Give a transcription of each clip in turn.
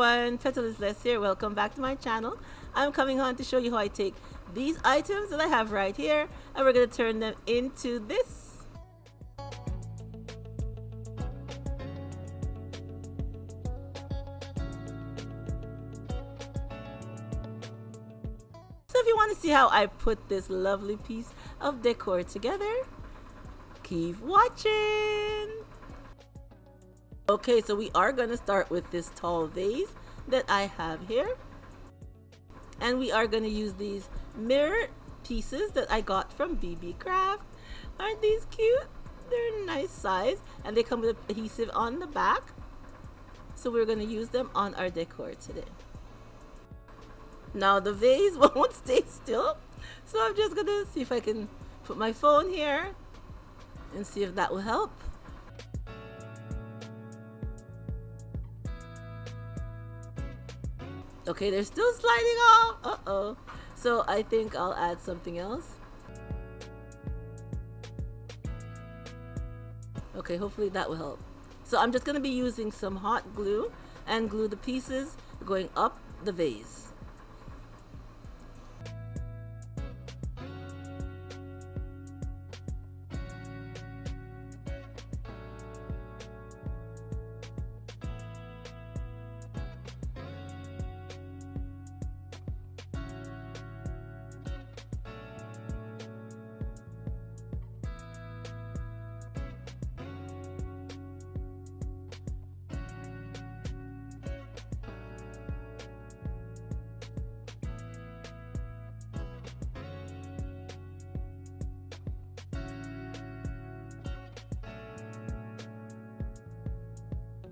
everyone, Petalist here. Welcome back to my channel. I'm coming on to show you how I take these items that I have right here and we're going to turn them into this. So if you want to see how I put this lovely piece of decor together, keep watching. Okay, so we are going to start with this tall vase that I have here. And we are going to use these mirror pieces that I got from BB Craft. Aren't these cute? They're a nice size and they come with adhesive on the back. So we're going to use them on our decor today. Now the vase won't stay still. So I'm just going to see if I can put my phone here and see if that will help. Okay, they're still sliding off. Uh-oh. So I think I'll add something else. Okay, hopefully that will help. So I'm just going to be using some hot glue and glue the pieces going up the vase.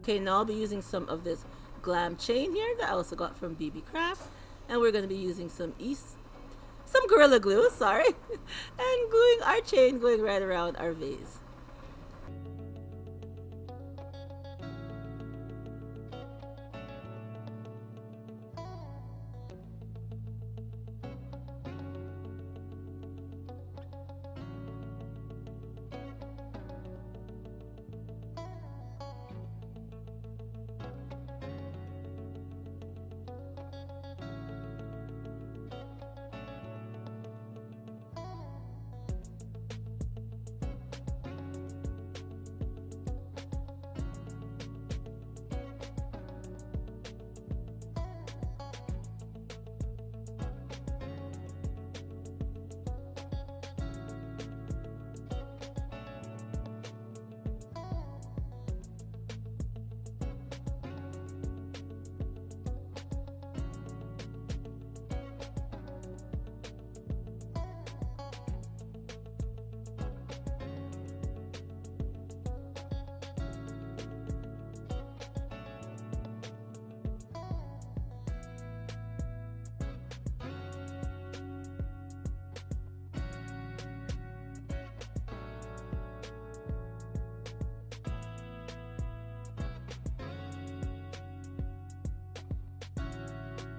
Okay, now I'll be using some of this glam chain here that I also got from BB Craft, and we're going to be using some Gorilla Glue, sorry, and gluing our chain going right around our vase.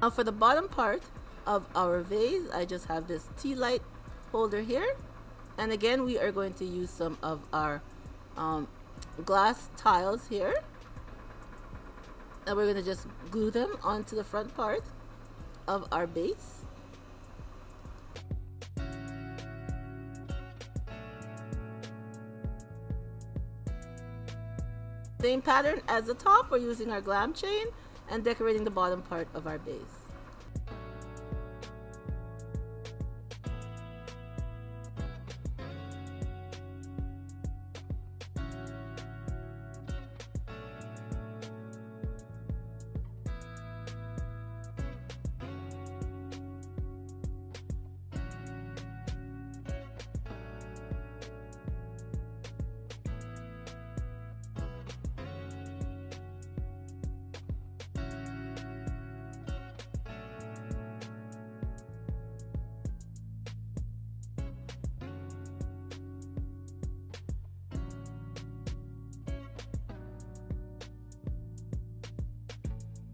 Now for the bottom part of our vase, I just have this tea light holder here. And again, we are going to use some of our glass tiles here. And we're going to just glue them onto the front part of our base. Same pattern as the top, we're using our glam chain and decorating the bottom part of our base.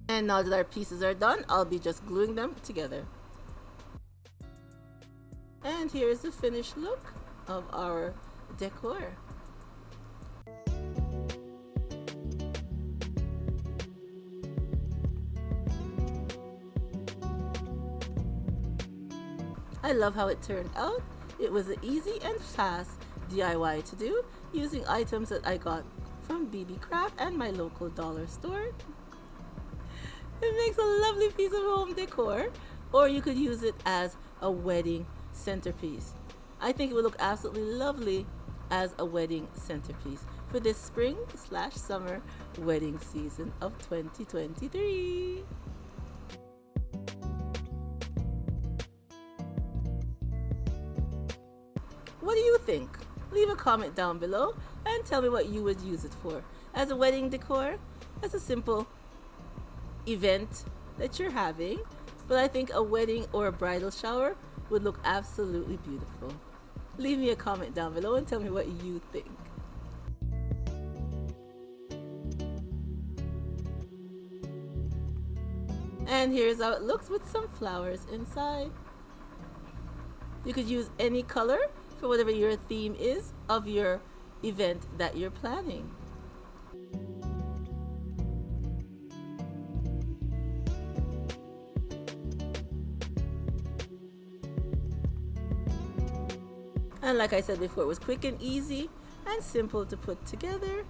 And now that our pieces are done, I'll be just gluing them together. And here's the finished look of our decor. I love how it turned out. It was an easy and fast DIY to do using items that I got from BB Craft and my local dollar store. It makes a lovely piece of home decor, or you could use it as a wedding centerpiece. I think it would look absolutely lovely as a wedding centerpiece for this spring/summer wedding season of 2023. What do you think? Leave a comment down below and tell me what you would use it for. As a wedding decor, as a simple event that you're having, but I think a wedding or a bridal shower would look absolutely beautiful. Leave me a comment down below and tell me what you think. And here's how it looks with some flowers inside. You could use any color for whatever your theme is of your event that you're planning. And like I said before, it was quick and easy and simple to put together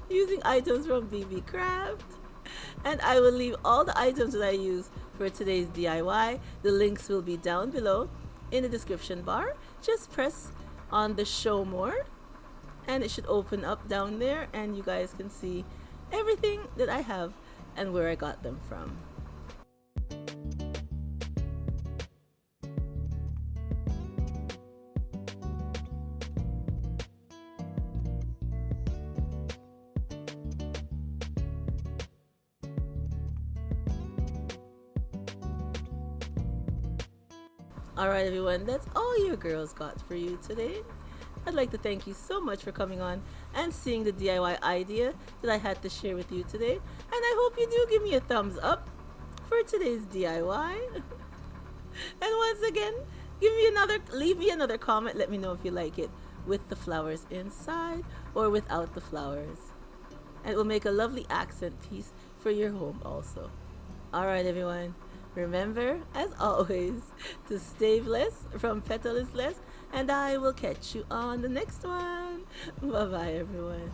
using items from BB Craft. And I will leave all the items that I use for today's DIY. The links will be down below in the description bar. Just press on the show more and it should open up down there and you guys can see everything that I have and where I got them from. Alright everyone, that's all your girls got for you today. I'd like to thank you so much for coming on and seeing the DIY idea that I had to share with you today. And I hope you do give me a thumbs up for today's DIY. And once again, leave me another comment. Let me know if you like it with the flowers inside or without the flowers. And it will make a lovely accent piece for your home also. Alright everyone. Remember, as always, to stay blessed from Petal is Blessed, and I will catch you on the next one. Bye-bye, everyone.